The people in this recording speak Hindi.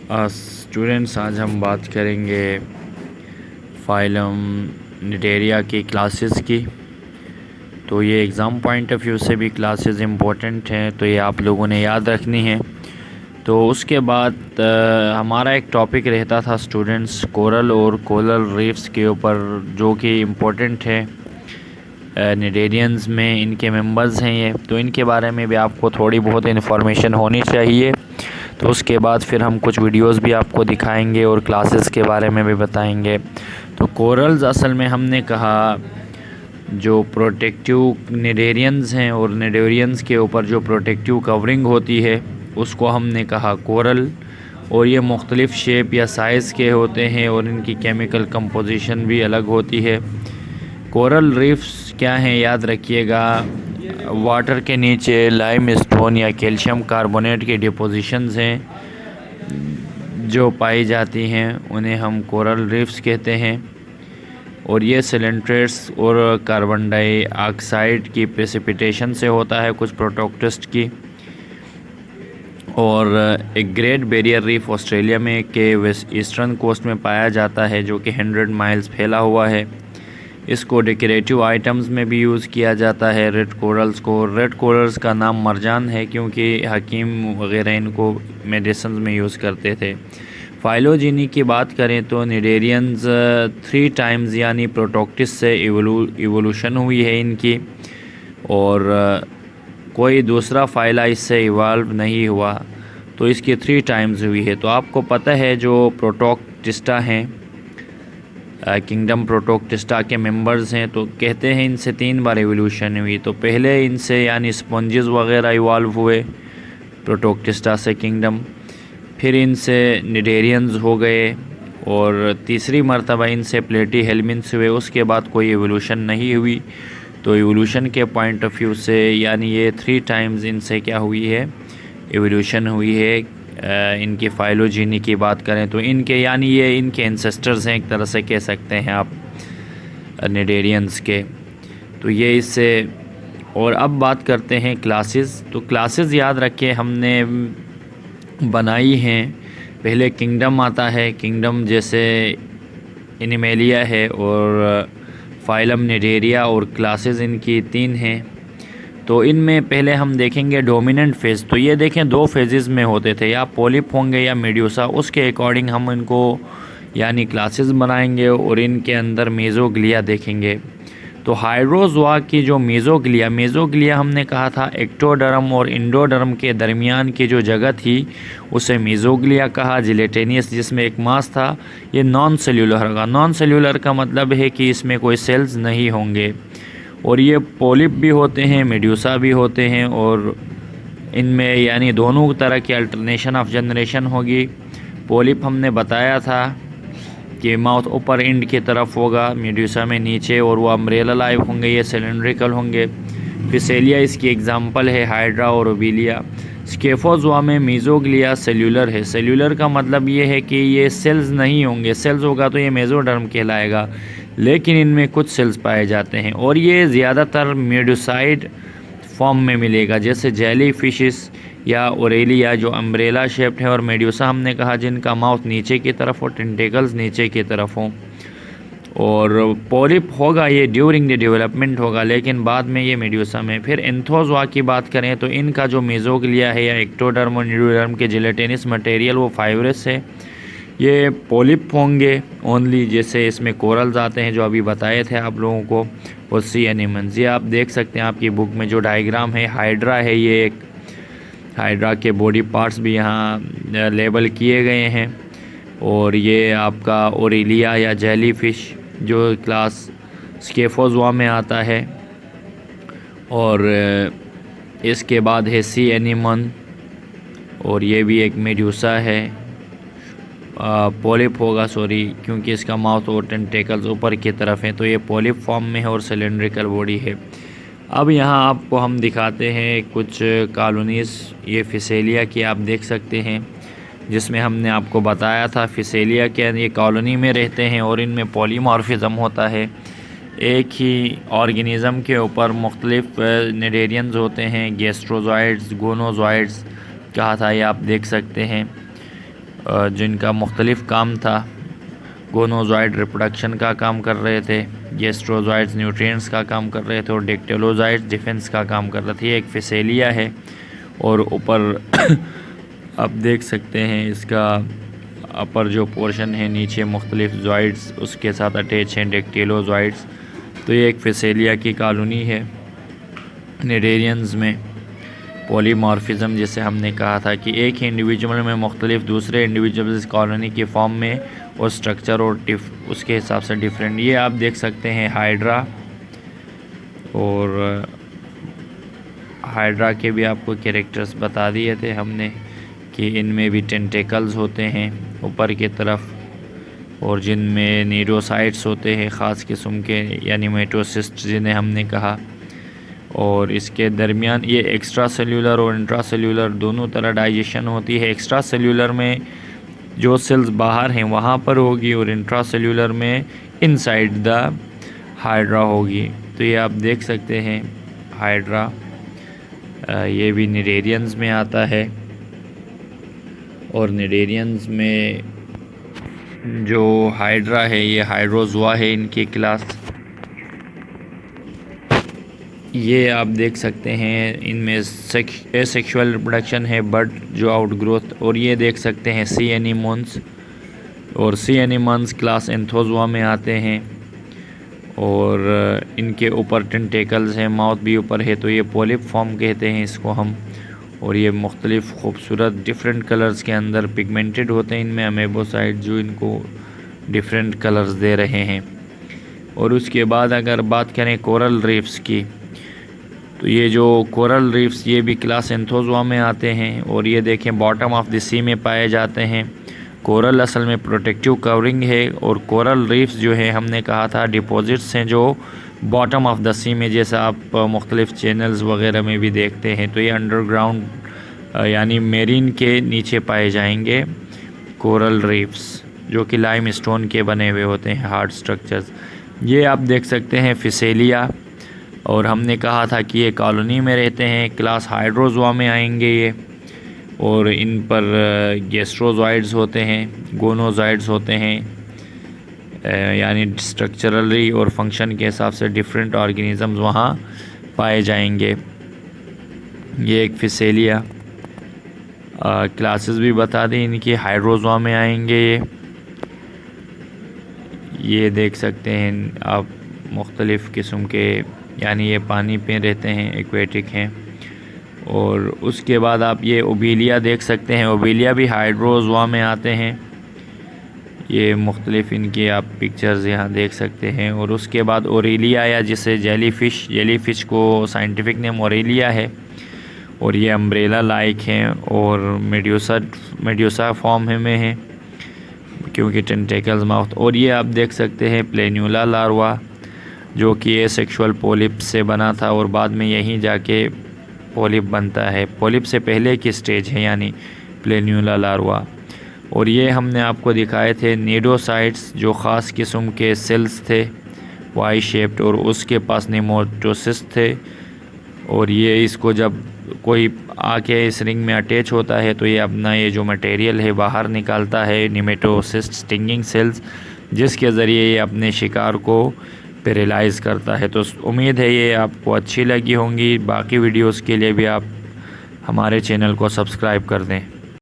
स्टूडेंट्स, आज हम बात करेंगे फाइलम निडेरिया की क्लासेस की। तो ये एग्ज़ाम पॉइंट ऑफ व्यू से भी क्लासेस इम्पोर्टेंट हैं, तो ये आप लोगों ने याद रखनी है। तो उसके बाद हमारा एक टॉपिक रहता था स्टूडेंट्स, कोरल और कोरल रीफ्स के ऊपर, जो कि इम्पोर्टेंट है निडेरियंस में। इनके मेंबर्स हैं ये, तो इनके बारे में भी आपको थोड़ी बहुत इन्फॉर्मेशन होनी चाहिए। तो उसके बाद फिर हम कुछ वीडियोस भी आपको दिखाएंगे और क्लासेस के बारे में भी बताएंगे। तो कोरल्स असल में हमने कहा जो प्रोटेक्टिव निडेरियंस हैं, और निडेरियंस के ऊपर जो प्रोटेक्टिव कवरिंग होती है उसको हमने कहा कोरल। और ये मुख्तलिफ़ शेप या साइज़ के होते हैं और इनकी केमिकल कंपोजिशन भी अलग होती है। कोरल रीफ्स क्या हैं याद रखिएगा, वाटर के नीचे लाइम स्टोन या कैल्शियम कार्बोनेट की डिपोजिशंस हैं जो पाई जाती हैं, उन्हें हम कोरल रीफ्स कहते हैं। और ये सिलेंट्रेट्स और कार्बन डाइऑक्साइड की प्रेसिपिटेशन से होता है, कुछ प्रोटोक्टिस्ट की। और एक ग्रेट बैरियर रीफ ऑस्ट्रेलिया में के वेस्ट ईस्टर्न कोस्ट में पाया जाता है, जो कि 100 माइल्स फैला हुआ है। इसको डेकोरेटिव आइटम्स में भी यूज़ किया जाता है। रेड कोरल्स को, रेड कोरल्स का नाम मरजान है क्योंकि हकीम वगैरह इनको मेडिसिन में यूज़ करते थे। फाइलोजीनी की बात करें तो निडेरियंस 3 टाइम्स यानी प्रोटोक्टिस से इवोल्यूशन हुई है इनकी, और कोई दूसरा फाइला इससे इवाल्व नहीं हुआ, तो इसकी 3 टाइम्स हुई है। तो आपको पता है जो प्रोटोक्टिस्टा हैं, किंगडम प्रोटोक्टिस्टा के मेंबर्स हैं, तो कहते हैं इनसे 3 बार एवोल्यूशन हुई। तो पहले इनसे यानी स्पंजेस वगैरह इवॉल्व हुए प्रोटोक्टिस्टा से किंगडम, फिर इनसे निडेरियंस हो गए, और तीसरी मर्तबा इनसे प्लेटी हेलमिन्स हुए। उसके बाद कोई एवोल्यूशन नहीं हुई। तो एवोल्यूशन के पॉइंट ऑफ व्यू से यानी ये 3 टाइम्स इनसे क्या हुई है, एवोल्यूशन हुई है। इनकी फाइलोजीनी की बात करें तो इनके यानी ये इनके एंसेस्टर्स हैं, एक तरह से कह सकते हैं आप निडेरियंस के। तो ये इससे। और अब बात करते हैं क्लासेस। तो क्लासेस याद रखें हमने बनाई हैं। पहले किंगडम आता है, किंगडम जैसे एनिमेलिया है, और फाइलम निडेरिया, और क्लासेस इनकी 3 हैं। तो इनमें पहले हम देखेंगे डोमिनेंट फेज़। तो ये देखें 2 फेजेस में होते थे, या पॉलिप होंगे या मेड्यूसा, उसके अकॉर्डिंग हम इनको यानी क्लासेस बनाएंगे। और इनके अंदर मेज़ोग्लिया देखेंगे। तो हाइड्रोज़ोआ की जो मेज़ोग्लिया हमने कहा था एक्टोडर्म और इंडोडर्म के दरमियान की जो जगह थी उसे मेज़ोग्लिया कहा। जिलेटेनियस जिसमें एक मास था, ये नॉन सेल्यूलर होगा। नॉन सेल्यूलर का मतलब है कि इसमें कोई सेल्स नहीं होंगे, और ये पॉलिप भी होते हैं, मेड्यूसा भी होते हैं, और इनमें यानी दोनों तरह की अल्टरनेशन ऑफ जनरेशन होगी। पॉलिप हमने बताया था कि माउथ ऊपर एंड की तरफ होगा, मेड्यूसा में नीचे, और वो अम्ब्रेला लाइव होंगे, ये सिलेंड्रिकल होंगे। फिसेलिया इसकी एग्जांपल है, हाइड्रा और ओबिलिया। स्केफोज़ोआ में मेज़ोग्लिया सेल्यूलर है। सेल्यूलर का मतलब ये है कि ये सेल्स नहीं होंगे, सेल्स होगा तो ये मेज़ोडर्म कहलाएगा, लेकिन इनमें कुछ सेल्स पाए जाते हैं, और ये ज़्यादातर मेडुसाइड फॉर्म में मिलेगा, जैसे जेली फिशेस या ओरेलिया जो अम्ब्रेला शेप्ड है, और मेड्यूसा हमने कहा जिनका माउथ नीचे की तरफ और टेंटेकल्स नीचे की तरफ हों। और पॉलिप होगा ये ड्यूरिंग द डेवलपमेंट होगा, लेकिन बाद में ये मेड्यूसा में। फिर एंथोज़ोआ की बात करें तो इनका जो मेज़ोग्लिया है या एक्टोडर्म और न्यूडर्म के जिलेटिनस मटेरियल वो फाइब्रस है। ये पॉलिप होंगे ओनली, जैसे इसमें कोरल्स आते हैं जो अभी बताए थे आप लोगों को, और सी एनिमल्स। ये आप देख सकते हैं आपकी बुक में जो डायग्राम है, हाइड्रा है, ये एक हाइड्रा के बॉडी पार्ट्स भी यहाँ लेबल किए गए हैं। और ये आपका ओरेलिया या जेली फिश जो क्लास स्केफोज़ोआ में आता है, और इसके बाद है सी एनिमन, और ये भी एक मेड्यूसा है। पॉलिप होगा, सॉरी, क्योंकि इसका माउथ और टेंटेकल्स ऊपर की तरफ है, तो ये पॉलिप फॉर्म में है और सिलेंड्रिकल बॉडी है। अब यहाँ आपको हम दिखाते हैं कुछ कॉलोनीज़, ये फिसेलिया की आप देख सकते हैं, जिसमें हमने आपको बताया था फिसेलिया के ये कॉलोनी में रहते हैं, और इनमें पॉलीमॉर्फिज्म होता है। एक ही ऑर्गेनिज़म के ऊपर मुख्तलिफ निडेरियंस होते हैं, गैस्ट्रोजॉइड्स, गोनोजॉइड्स कहा था, ये आप देख सकते हैं। जिनका मुख्तलिफ काम था। गोनोज़ोइड रिप्रोडक्शन का काम कर रहे थे, गैस्ट्रोज़ोइड्स न्यूट्रिएंट्स का काम कर रहे थे और डेक्टेलोज़ोइड्स डिफेंस का काम कर रहे थे। ये एक फिसेलिया है और ऊपर आप देख सकते हैं इसका अपर जो पोर्शन है नीचे मुख्तलिफ ज़ोइड्स उसके साथ अटैच हैं, डेक्टेलोज़ोइड्स। तो ये एक फिसेलिया की कॉलोनी है। निडेरियंस में पॉलीमॉर्फिज्म जिसे हमने कहा था कि एक ही इंडिविजुअल में मुख्तलिफ दूसरे इंडिविजुअल्स कॉलोनी की फॉर्म में और स्ट्रक्चर और उसके हिसाब से डिफरेंट। ये आप देख सकते हैं हाइड्रा, और हाइड्रा के भी आपको कैरेक्टर्स बता दिए थे हमने कि इनमें भी टेंटेकल्स होते हैं ऊपर की तरफ, और जिनमें नीडोसाइट्स होते हैं ख़ास किस्म के, यानी मेटोसिस्ट जिन्हें हमने कहा। और इसके दरमियान ये एक्स्ट्रा सेल्यूलर और इंट्रा सेल्यूलर दोनों तरह डाइजेशन होती है। एक्स्ट्रा सेल्यूलर में जो सेल्स बाहर हैं वहाँ पर होगी और इंट्रा सेल्यूलर में इनसाइड द हाइड्रा होगी। तो ये आप देख सकते हैं हाइड्रा, ये भी निडेरियंस में आता है। और निडेरियंस में जो हाइड्रा है ये हाइड्रोज़ोआ है इनकी क्लास। ये आप देख सकते हैं इनमें एसेक्सुअल रिप्रोडक्शन है, बट जो आउटग्रोथ। और ये देख सकते हैं सी एनीमोन्स, और सी एनीमोन्स क्लास एंथोज़ोआ में आते हैं और इनके ऊपर टेंटेकल्स हैं, माउथ भी ऊपर है, तो ये पॉलिप फॉर्म कहते हैं इसको हम। और ये मुख्तलिफ़ खूबसूरत डिफरेंट कलर्स के अंदर पिगमेंटेड होते हैं इनमें अमेबोसाइड जो इनको डिफरेंट कलर्स दे रहे हैं। और उसके बाद अगर बात करें कोरल रीफ्स की, तो ये जो कोरल रीफ्स ये भी क्लास एंथोज़ोआ में आते हैं। और ये देखें बॉटम ऑफ द सी में पाए जाते हैं। कोरल असल में प्रोटेक्टिव कवरिंग है, और कोरल रीफ्स जो है हमने कहा था डिपॉजिट्स हैं जो बॉटम ऑफ द सी में, जैसा आप मुख्तलिफ चैनल्स वगैरह में भी देखते हैं। तो ये अंडरग्राउंड यानी मेरीन के नीचे पाए जाएंगे कोरल रीफ्स, जो कि लाइम स्टोन के बने हुए होते हैं हार्ड स्ट्रक्चर्स। ये आप देख सकते हैं फिसेलिया, और हमने कहा था कि ये कॉलोनी में रहते हैं, क्लास हाइड्रोज़ोआ में आएंगे ये। और इन पर गैस्ट्रोज़ोइड्स होते हैं, गोनोज़ोइड्स होते हैं, यानी स्ट्रक्चरली और फंक्शन के हिसाब से डिफरेंट ऑर्गेनिज़म्स वहाँ पाए जाएंगे। ये एक फिसेलिया क्लासेस भी बता दी इनकी, हाइड्रोज़ोआ में आएंगे ये देख सकते हैं आप मुख्तलिफ़ किस्म के, यानी ये पानी पे रहते हैं, एक्वेटिक हैं। और उसके बाद आप ये ओबेलिया देख सकते हैं, ओबेलिया भी हाइड्रोज़ोआ में आते हैं। ये मुख्तलिफ़ इनकी आप पिक्चर्स यहाँ देख सकते हैं। और उसके बाद ओरेलिया, या जिसे जेलीफ़िश को साइंटिफिक नेम ओरेलिया है, और ये अम्ब्रेला लाइक हैं और मेड्यूसा फॉर्म में हैं क्योंकि टेंटेकल्स माउथ। और ये आप देख सकते हैं प्लेन्यूला लार्वा, जो कि एसेक्सुअल पॉलिप से बना था और बाद में यहीं जाके पॉलिप बनता है। पॉलिप से पहले की स्टेज है यानी प्लेन्यूला लार्वा। और ये हमने आपको दिखाए थे नीडोसाइट्स, जो ख़ास किस्म के सेल्स थे वाई शेप्ड, और उसके पास नेमेटोसिस्ट थे। और ये इसको जब कोई आके इस रिंग में अटैच होता है तो ये अपना ये जो मटेरियल है बाहर निकालता है, नेमेटोसिस्ट स्टिंगिंग सेल्स, जिसके ज़रिए ये अपने शिकार को पैरालाइज़ करता है। तो उम्मीद है ये आपको अच्छी लगी होंगी। बाकी वीडियोस के लिए भी आप हमारे चैनल को सब्सक्राइब कर दें।